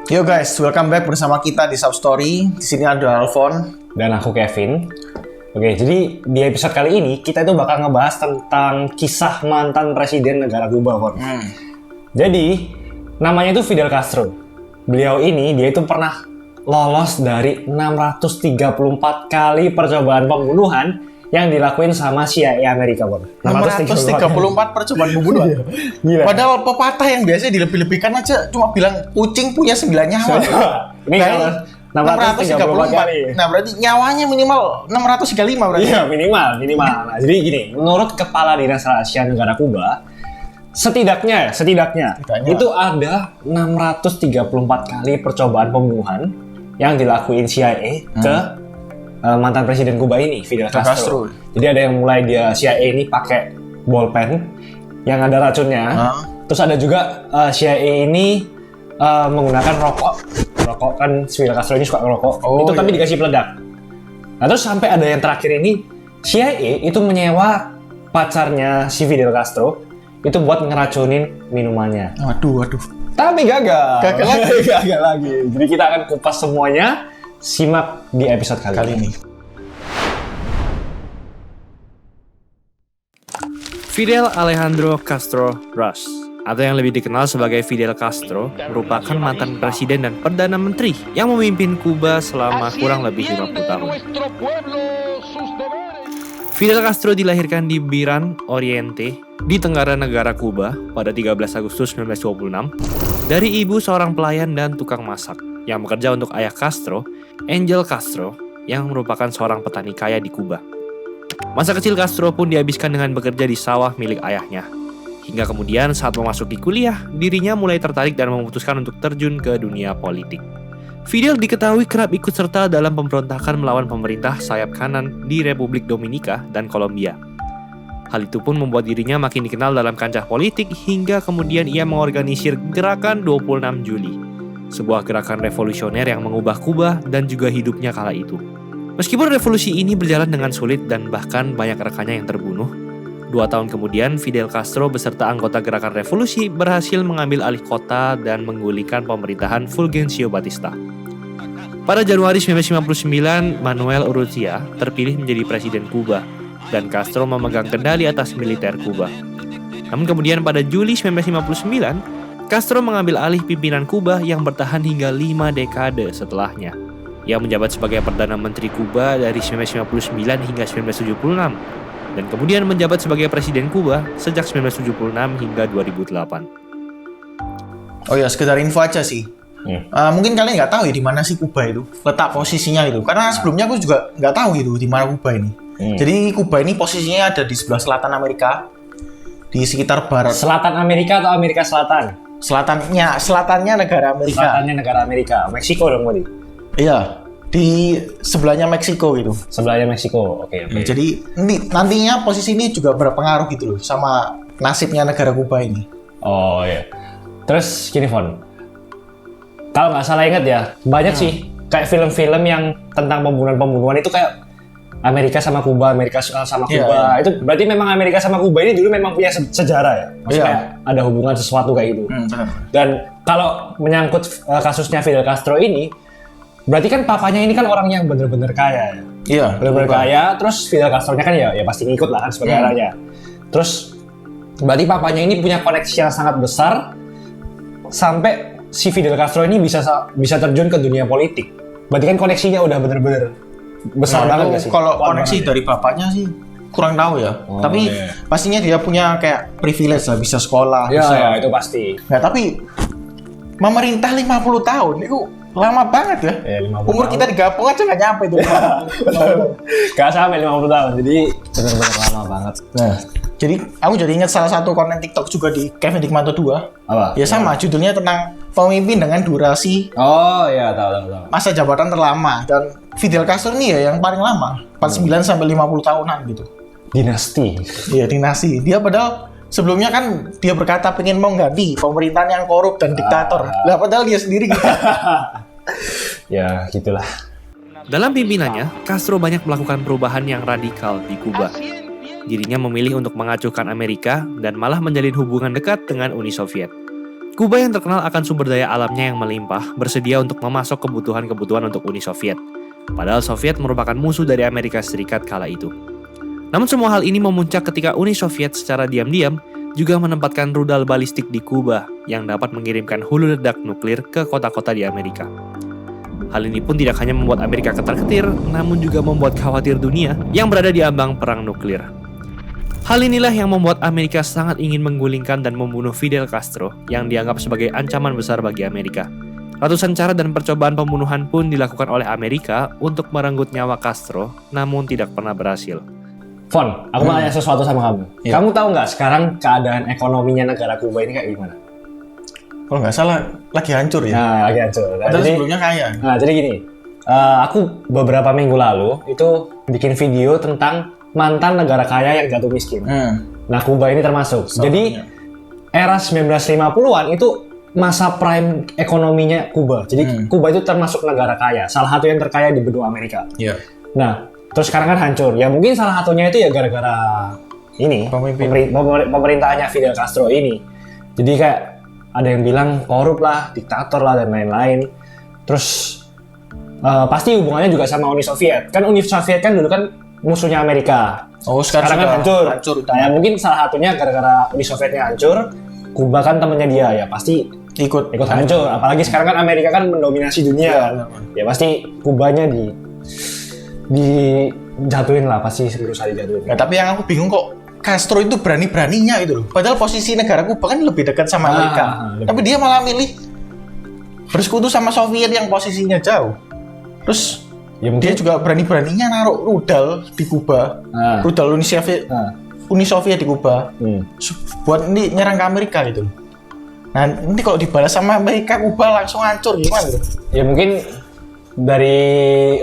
Yo guys, welcome back bersama kita di Substory. Di sini ada Alfon dan aku Kevin. Oke, jadi di episode kali ini kita itu bakal ngebahas tentang kisah mantan presiden negara Kuba, Fon. Jadi namanya itu Fidel Castro. Beliau ini dia itu pernah lolos dari 634 kali percobaan pembunuhan yang dilakuin sama CIA Amerika, Bang. 634 percobaan pembunuhan. Gila. Padahal pepatah yang biasanya dilebih-lebihkan aja cuma bilang kucing punya 9 nyawa. Ini kalau 634 kali. Nah, berarti nyawanya minimal 635 berarti. Iya, minimal. Nah, jadi gini, menurut Kepala Dinas Rahasia Negara Kuba, setidaknya itu ada 634 kali percobaan pembunuhan yang dilakuin CIA ke mantan presiden Kuba ini, Fidel Castro. Jadi ada yang mulai CIA ini pakai bolpen yang ada racunnya. Terus ada juga CIA ini menggunakan rokok kan Fidel Castro ini suka ngerokok. Tapi dikasih peledak. Nah, terus sampai ada yang terakhir ini CIA itu menyewa pacarnya si Fidel Castro itu buat ngeracunin minumannya. Waduh. Tapi gagal lagi. Jadi kita akan kupas semuanya. Simak di episode kali ini. Fidel Alejandro Castro Ruz, atau yang lebih dikenal sebagai Fidel Castro, merupakan mantan presiden dan perdana menteri yang memimpin Kuba selama kurang lebih 50 tahun. Fidel Castro dilahirkan di Biran Oriente, di tenggara negara Kuba pada 13 Agustus 1926 dari ibu seorang pelayan dan tukang masak yang bekerja untuk ayah Castro, Angel Castro, yang merupakan seorang petani kaya di Kuba. Masa kecil Castro pun dihabiskan dengan bekerja di sawah milik ayahnya. Hingga kemudian saat memasuki kuliah, dirinya mulai tertarik dan memutuskan untuk terjun ke dunia politik. Fidel diketahui kerap ikut serta dalam pemberontakan melawan pemerintah sayap kanan di Republik Dominika dan Kolombia. Hal itu pun membuat dirinya makin dikenal dalam kancah politik hingga kemudian ia mengorganisir Gerakan 26 Juli. Sebuah gerakan revolusioner yang mengubah Kuba dan juga hidupnya kala itu. Meskipun revolusi ini berjalan dengan sulit dan bahkan banyak rekannya yang terbunuh, 2 tahun kemudian Fidel Castro beserta anggota gerakan revolusi berhasil mengambil alih kota dan menggulingkan pemerintahan Fulgencio Batista. Pada Januari 1959, Manuel Urrutia terpilih menjadi presiden Kuba dan Castro memegang kendali atas militer Kuba. Namun kemudian pada Juli 1959, Castro mengambil alih pimpinan Kuba yang bertahan hingga 5 dekade setelahnya. Ia menjabat sebagai Perdana Menteri Kuba dari 1959 hingga 1976 dan kemudian menjabat sebagai Presiden Kuba sejak 1976 hingga 2008. Oh ya, sekedar info aja sih. Mungkin kalian nggak tahu ya di mana sih Kuba itu, letak posisinya itu. Karena sebelumnya aku juga nggak tahu itu di mana Kuba ini. Jadi Kuba ini posisinya ada di sebelah selatan Amerika, di sekitar barat. Selatan Amerika atau Amerika Selatan? Selatannya negara Amerika. Selatannya negara Amerika. Meksiko dong tadi. Iya, di sebelahnya Meksiko gitu. Sebelahnya Meksiko. Oke. Nah, jadi nantinya posisi ini juga berpengaruh gitu loh sama nasibnya negara Kuba ini. Oh iya. Terus gini, Fon. Kalau nggak salah ingat ya, banyak sih kayak film-film yang tentang pembunuhan-pembunuhan itu kayak Amerika sama Kuba, Amerika sama Kuba. Itu berarti memang Amerika sama Kuba ini dulu memang punya sejarah ya? Maksudnya ada hubungan sesuatu kayak gitu. Dan kalau menyangkut kasusnya Fidel Castro ini, berarti kan papanya ini kan orang yang bener-bener kaya ya? Iya. Bener-bener kaya, terus Fidel Castro-nya kan ya pasti ngikut lah kan sebagai anaknya. Terus berarti papanya ini punya koneksi yang sangat besar sampai si Fidel Castro ini bisa terjun ke dunia politik. Berarti kan koneksinya udah bener-bener besar banget gak sih? Kalau koneksi dari bapaknya sih kurang tahu ya. Tapi pastinya dia punya kayak privilege lah, bisa sekolah. Ya, itu pasti. Nah, tapi memerintah 50 tahun itu lama banget ya. Umur tahun. kita digabung aja nggak nyampe itu. Gak sampai 50 tahun. Jadi benar-benar lama banget. Nah, jadi aku jadi ingat salah satu konten TikTok juga di Kevin Dikmanto 2. Apa? Ya sama, judulnya tentang pemimpin dengan durasi tahu. masa jabatan terlama, dan Fidel Castro ini ya yang paling lama, 49 sampai 50 tahunan gitu. Dinasti. Iya, dinasti. Dia padahal sebelumnya kan dia berkata pengen mau ganti pemerintahan yang korup dan diktator. Lah padahal dia sendiri gitu. Ya, gitulah. Dalam pimpinannya, Castro banyak melakukan perubahan yang radikal di Kuba. Dirinya memilih untuk mengacuhkan Amerika dan malah menjalin hubungan dekat dengan Uni Soviet. Kuba yang terkenal akan sumber daya alamnya yang melimpah bersedia untuk memasok kebutuhan-kebutuhan untuk Uni Soviet. Padahal Soviet merupakan musuh dari Amerika Serikat kala itu. Namun semua hal ini memuncak ketika Uni Soviet secara diam-diam juga menempatkan rudal balistik di Kuba yang dapat mengirimkan hulu ledak nuklir ke kota-kota di Amerika. Hal ini pun tidak hanya membuat Amerika ketar-ketir, namun juga membuat khawatir dunia yang berada di ambang perang nuklir. Hal inilah yang membuat Amerika sangat ingin menggulingkan dan membunuh Fidel Castro yang dianggap sebagai ancaman besar bagi Amerika. Ratusan cara dan percobaan pembunuhan pun dilakukan oleh Amerika untuk merenggut nyawa Castro, namun tidak pernah berhasil. Fon, aku mau nanya sesuatu sama kamu. Iya. Kamu tahu nggak sekarang keadaan ekonominya negara Kuba ini kayak gimana? Kalau nggak salah lagi hancur ya. Nah, lagi hancur. Nah, Padahal sebelumnya kaya. Nah, jadi gini, aku beberapa minggu lalu itu bikin video tentang mantan negara kaya yang jatuh miskin. Nah, Kuba ini termasuk. Jadi, era 1950-an itu masa prime ekonominya Kuba. Jadi, Kuba itu termasuk negara kaya. Salah satu yang terkaya di benua Amerika. Iya. Nah, terus sekarang kan hancur. Ya mungkin salah satunya itu ya gara-gara ini, pemerintahnya Fidel Castro ini. Jadi kayak ada yang bilang korup lah, diktator lah, dan lain-lain. Terus pasti hubungannya juga sama Uni Soviet. Kan Uni Soviet kan dulu kan musuhnya Amerika. Oh, sekarang kan hancur. Hancur. Nah, ya mungkin salah satunya gara-gara Uni Sovietnya hancur, Kuba kan temannya dia, ya pasti Ikut hancur. Apalagi sekarang kan Amerika kan mendominasi dunia. Ya pasti Kubanya dijatuhin lah, pasti berusaha dijatuhin. Nah, tapi yang aku bingung kok Castro itu berani-beraninya gitu loh. Padahal posisi negara Kuba kan lebih dekat sama Amerika. Tapi dia malah milih bersekutu sama Soviet yang posisinya jauh. Terus Ya dia juga berani-beraninya naruh rudal di Kuba, rudal Uni Soviet di Kuba, buat ini nyerang ke Amerika gitu. Nah, nanti kalau dibalas sama Amerika, Kuba langsung hancur gimana gitu? Ya mungkin dari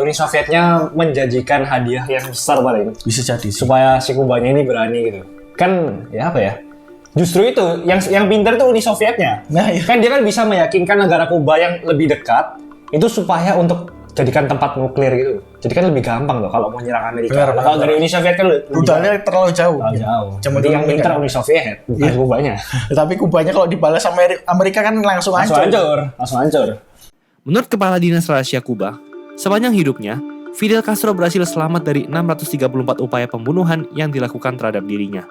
Uni Sovietnya menjanjikan hadiah yang besar paling. Bisa jadi sih. Supaya si Kubanya ini berani gitu. Kan ya apa ya? Justru itu yang pintar itu Uni Sovietnya. Nah, iya. Kan dia kan bisa meyakinkan negara Kuba yang lebih dekat itu supaya untuk jadikan tempat nuklir gitu. Jadi kan lebih gampang loh kalau mau nyerang Amerika. Benar. Kalau dari Uni Soviet kan Rudalnya terlalu jauh. Cuma dia yang pintar Uni Soviet, bukan Kubanya. Tapi Kubanya kalau dibalas sama Amerika kan langsung hancur. Langsung hancur. Menurut Kepala Dinas Rahasia Kuba, sepanjang hidupnya, Fidel Castro berhasil selamat dari 634 upaya pembunuhan yang dilakukan terhadap dirinya.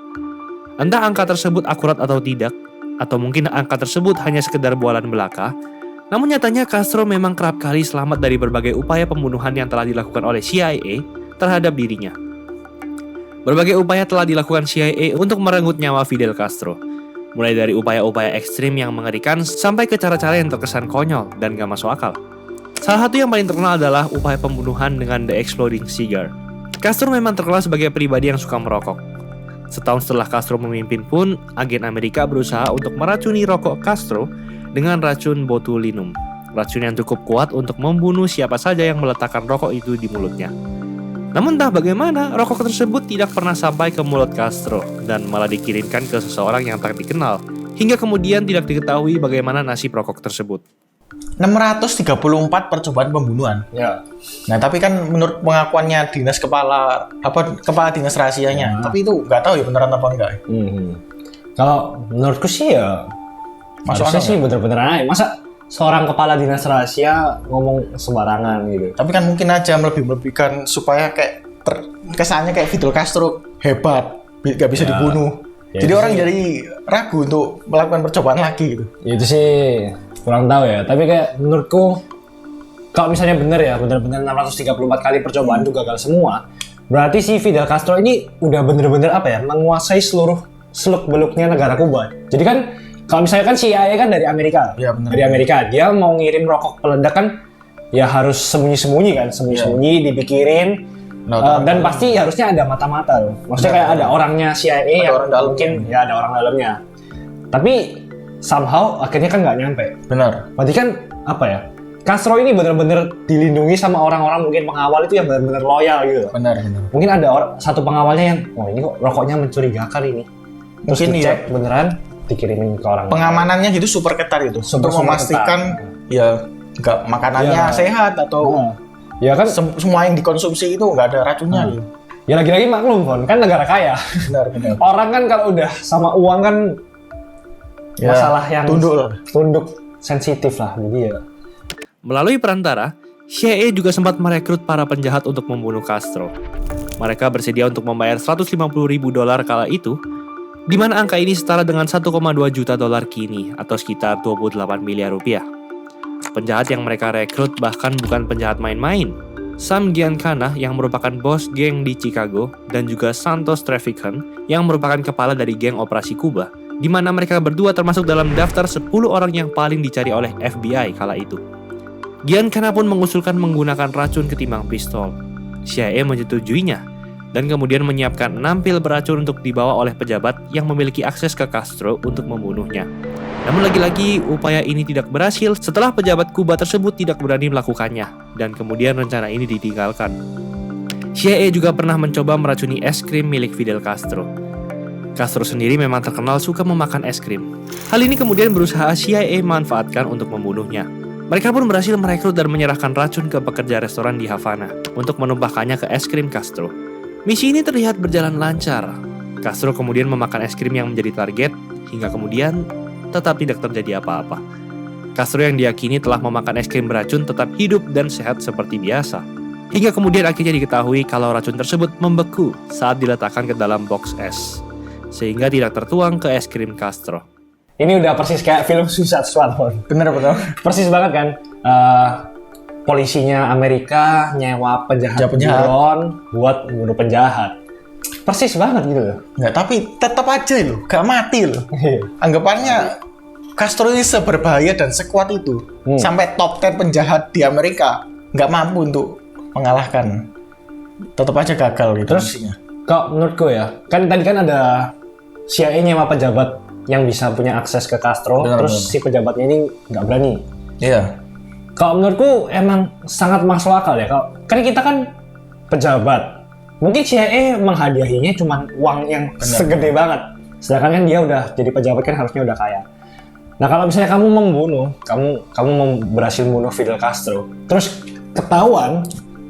Entah angka tersebut akurat atau tidak, atau mungkin angka tersebut hanya sekedar bualan belaka, namun nyatanya Castro memang kerap kali selamat dari berbagai upaya pembunuhan yang telah dilakukan oleh CIA terhadap dirinya. Berbagai upaya telah dilakukan CIA untuk merenggut nyawa Fidel Castro, mulai dari upaya-upaya ekstrim yang mengerikan sampai ke cara-cara yang terkesan konyol dan gak masuk akal. Salah satu yang paling terkenal adalah upaya pembunuhan dengan The Exploding Cigar. Castro memang terkenal sebagai pribadi yang suka merokok. Setahun setelah Castro memimpin pun, agen Amerika berusaha untuk meracuni rokok Castro dengan racun botulinum, racun yang cukup kuat untuk membunuh siapa saja yang meletakkan rokok itu di mulutnya. Namun entah bagaimana, rokok tersebut tidak pernah sampai ke mulut Castro dan malah dikirimkan ke seseorang yang tak dikenal, hingga kemudian tidak diketahui bagaimana nasib rokok tersebut. 634 percobaan pembunuhan. Ya. Nah, tapi kan menurut pengakuannya kepala dinas rahasianya, tapi itu nggak tahu ya beneran apa enggak. Kalau menurutku sih ya harusnya sih bener-bener aja. Masa seorang kepala dinas rahasia ngomong sembarangan gitu. Tapi kan mungkin aja melebih-lebihkan supaya kayak kesannya kayak Fidel Castro hebat, gak bisa dibunuh. Jadi orang jadi ragu untuk melakukan percobaan lagi gitu. Itu sih kurang tahu ya. Tapi kayak menurutku kalau misalnya bener 634 kali percobaan itu gagal semua, berarti si Fidel Castro ini udah bener-bener menguasai seluruh seluk-beluknya negara Kuba. Jadi kan kalau misalnya kan CIA kan dari Amerika. Ya, bener. Dari Amerika. Dia mau ngirim rokok peledak kan ya harus sembunyi-sembunyi kan. Sembunyi-sembunyi dipikirin. Dan pasti harusnya ada mata-mata loh. Maksudnya kayak ada orangnya CIA yang mungkin ya ada orang dalamnya. Tapi somehow akhirnya kan nggak nyampe. Benar. Berarti kan Castro ini benar-benar dilindungi sama orang-orang mungkin pengawal itu yang benar-benar loyal gitu. Benar. Mungkin ada satu pengawalnya yang ini kok rokoknya mencurigakan ini. Terus Mungkin dicek beneran dikirimin ke orang. Pengamanannya gitu super ketat itu. Untuk memastikan ya nggak makanannya sehat atau ya kan semua yang dikonsumsi itu nggak ada racunnya gitu. Ya lagi-lagi maklum kan negara kaya. Benar. Orang kan kalau udah sama uang kan masalah yang tunduk. Sensitif lah jadi ya. Melalui perantara, CIA juga sempat merekrut para penjahat untuk membunuh Castro. Mereka bersedia untuk membayar $150.000 kala itu, di mana angka ini setara dengan 1,2 juta dolar kini atau sekitar 28 miliar rupiah. Penjahat yang mereka rekrut bahkan bukan penjahat main-main. Sam Giancana yang merupakan bos geng di Chicago dan juga Santos Trafficant yang merupakan kepala dari geng operasi Kuba, di mana mereka berdua termasuk dalam daftar 10 orang yang paling dicari oleh FBI kala itu. Giancana pun mengusulkan menggunakan racun ketimbang pistol. CIA menyetujuinya dan kemudian menyiapkan 6 pil beracun untuk dibawa oleh pejabat yang memiliki akses ke Castro untuk membunuhnya. Namun lagi-lagi upaya ini tidak berhasil setelah pejabat Kuba tersebut tidak berani melakukannya dan kemudian rencana ini ditinggalkan. CIA juga pernah mencoba meracuni es krim milik Fidel Castro. Castro sendiri memang terkenal suka memakan es krim. Hal ini kemudian berusaha CIA manfaatkan untuk membunuhnya. Mereka pun berhasil merekrut dan menyerahkan racun ke pekerja restoran di Havana untuk menumpahkannya ke es krim Castro. Misi ini terlihat berjalan lancar. Castro kemudian memakan es krim yang menjadi target, hingga kemudian tetap tidak terjadi apa-apa. Castro yang diyakini telah memakan es krim beracun tetap hidup dan sehat seperti biasa. Hingga kemudian akhirnya diketahui kalau racun tersebut membeku saat diletakkan ke dalam box es, sehingga tidak tertuang ke es krim Castro. Ini udah persis kayak film Suicide Squad. Bener. Persis banget kan. Polisinya Amerika nyewa penjahat buron buat membunuh penjahat. Persis banget gitu loh. Nggak, tapi tetap aja loh, gak mati loh. Anggapannya Castro ini seberbahaya dan sekuat itu. Sampai top 10 penjahat di Amerika nggak mampu untuk mengalahkan. Tetap aja gagal gitu. Terus kok menurutku ya, kan tadi kan ada CIA nyewa pejabat yang bisa punya akses ke Castro, terus si pejabatnya ini nggak berani. Iya. Kalau menurutku emang sangat masuk akal ya. Kalau kan kita kan pejabat, mungkin CIA menghadiahinya cuma uang yang segede banget. Sedangkan kan dia udah jadi pejabat kan harusnya udah kaya. Nah kalau misalnya kamu membunuh, kamu berhasil membunuh Fidel Castro, terus ketahuan,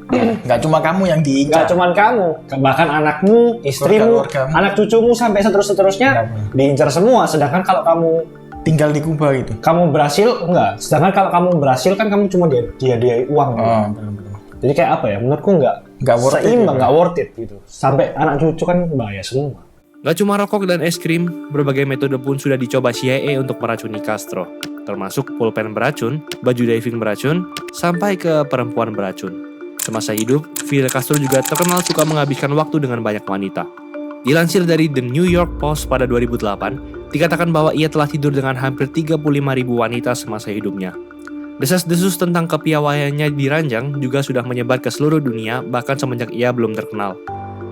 nggak cuma kamu yang diincar. Nggak cuma kamu, bahkan anakmu, istrimu, anak cucumu sampai seterusnya diincar semua. Sedangkan kalau kamu tinggal di Kuba gitu, kamu berhasil enggak. Sedangkan kalau kamu berhasil kan kamu cuma dia uang. Jadi kayak apa ya? Menurutku nggak seimbang, nggak worth it gitu. Sampai anak cucu kan bahaya semua. Gak cuma rokok dan es krim, berbagai metode pun sudah dicoba CIA untuk meracuni Castro, termasuk pulpen beracun, baju diving beracun, sampai ke perempuan beracun. Semasa hidup, Fidel Castro juga terkenal suka menghabiskan waktu dengan banyak wanita. Dilansir dari The New York Post pada 2008, dikatakan bahwa ia telah tidur dengan hampir 35.000 wanita semasa hidupnya. Desas-desus tentang kepiawaiannya di ranjang juga sudah menyebar ke seluruh dunia, bahkan semenjak ia belum terkenal.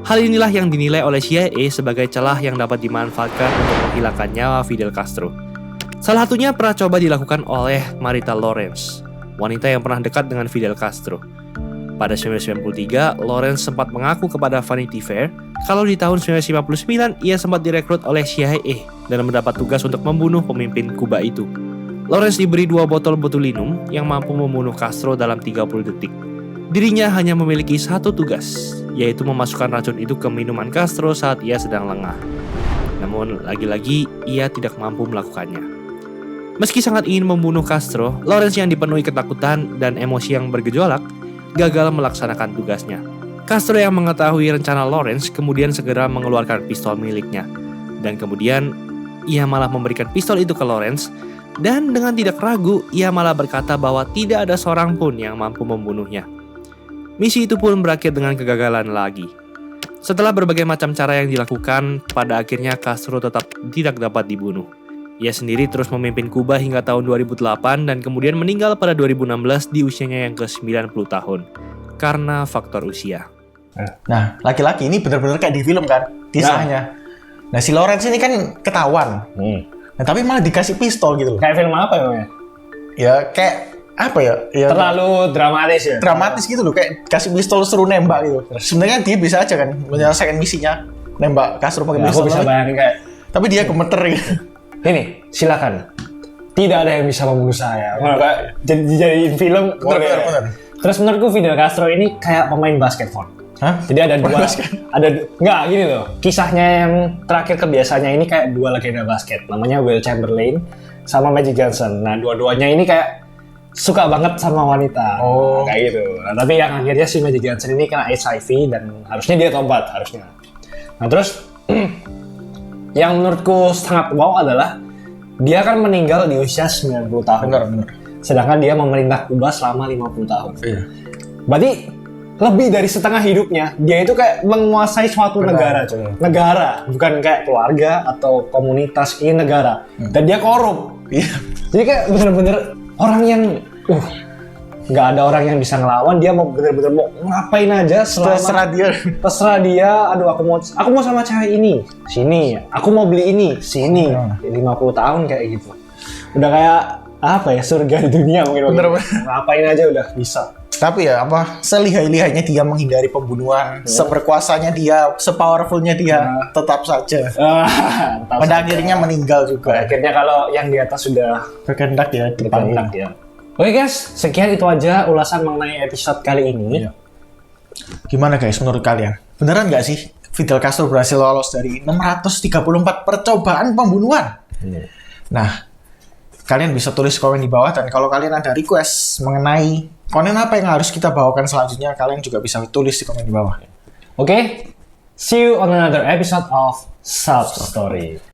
Hal inilah yang dinilai oleh CIA sebagai celah yang dapat dimanfaatkan untuk menghilangkan nyawa Fidel Castro. Salah satunya pernah coba dilakukan oleh Marita Lawrence, wanita yang pernah dekat dengan Fidel Castro. Pada 1993, Lawrence sempat mengaku kepada Vanity Fair kalau di tahun 1959 ia sempat direkrut oleh CIA dan mendapat tugas untuk membunuh pemimpin Kuba itu. Lawrence diberi 2 botol botulinum yang mampu membunuh Castro dalam 30 detik. Dirinya hanya memiliki satu tugas, yaitu memasukkan racun itu ke minuman Castro saat ia sedang lengah. Namun, lagi-lagi ia tidak mampu melakukannya. Meski sangat ingin membunuh Castro, Lawrence yang dipenuhi ketakutan dan emosi yang bergejolak, gagal melaksanakan tugasnya. Castro yang mengetahui rencana Lawrence kemudian segera mengeluarkan pistol miliknya. Dan kemudian, ia malah memberikan pistol itu ke Lawrence, dan dengan tidak ragu, ia malah berkata bahwa tidak ada seorang pun yang mampu membunuhnya. Misi itu pun berakhir dengan kegagalan lagi. Setelah berbagai macam cara yang dilakukan, pada akhirnya Castro tetap tidak dapat dibunuh. Ia sendiri terus memimpin Kuba hingga tahun 2008 dan kemudian meninggal pada 2016 di usianya yang ke-90 tahun karena faktor usia. Nah, laki-laki ini benar-benar kayak di film kan, kisahnya. Nah, si Lawrence ini kan ketahuan. Nah, tapi malah dikasih pistol gitu loh. Kayak film apa ya? Ya, kayak apa ya? Terlalu dramatis ya? Dramatis gitu loh, kayak kasih pistol suruh nembak gitu. Sebenarnya dia bisa aja kan menyelesaikan misinya, nembak Castro pakai pistol. Aku bisa bayangin kayak. Tapi dia gemeter gitu. Ini, silakan. Tidak ada yang bisa membunuh saya. Jadi film. Bener. Terus menurutku Fidel Castro ini kayak pemain basket, Fon. Hah? Jadi ada dua, nggak gini loh. Kisahnya yang terakhir kebiasaannya ini kayak dua legenda basket, namanya Will Chamberlain sama Magic Johnson. Nah, dua-duanya ini kayak suka banget sama wanita, kayak gitu. Nah, tapi yang akhirnya si Magic Johnson ini kena HIV dan harusnya dia tobat harusnya. Nah, terus yang menurutku sangat wow adalah dia kan meninggal di usia 90 tahun. Benar. Sedangkan dia memerintah Kuba selama 50 tahun. Iya. Berarti lebih dari setengah hidupnya dia itu kayak menguasai suatu negara, coy. Negara, bukan kayak keluarga atau komunitas, ini negara. Dan dia korup. Iya. Jadi kayak bener-bener orang yang nggak ada orang yang bisa ngelawan, dia mau bener-bener mau ngapain aja Terserah dia. terserah dia. Aduh, aku mau sama cewek ini, sini. Aku mau beli ini, sini. 50 tahun kayak gitu. Udah kayak apa ya, surga di dunia mungkin. Bener. Ngapain aja udah bisa. Tapi ya selihai-lihainya dia menghindari pembunuhan, seberkuasanya dia, sepowerfulnya dia, tetap saja. Pada akhirnya meninggal juga. Akhirnya kalau yang di atas sudah Berkehendak ya dipanggil. berkehendak ya. Oke guys, sekian itu aja ulasan mengenai episode kali ini. Iya. Gimana guys menurut kalian? Beneran nggak sih Fidel Castro berhasil lolos dari 634 percobaan pembunuhan? Nah, kalian bisa tulis komen di bawah, dan kalau kalian ada request mengenai konten apa yang harus kita bawakan selanjutnya, kalian juga bisa tulis di komen di bawah. Oke, see you on another episode of Sub Story.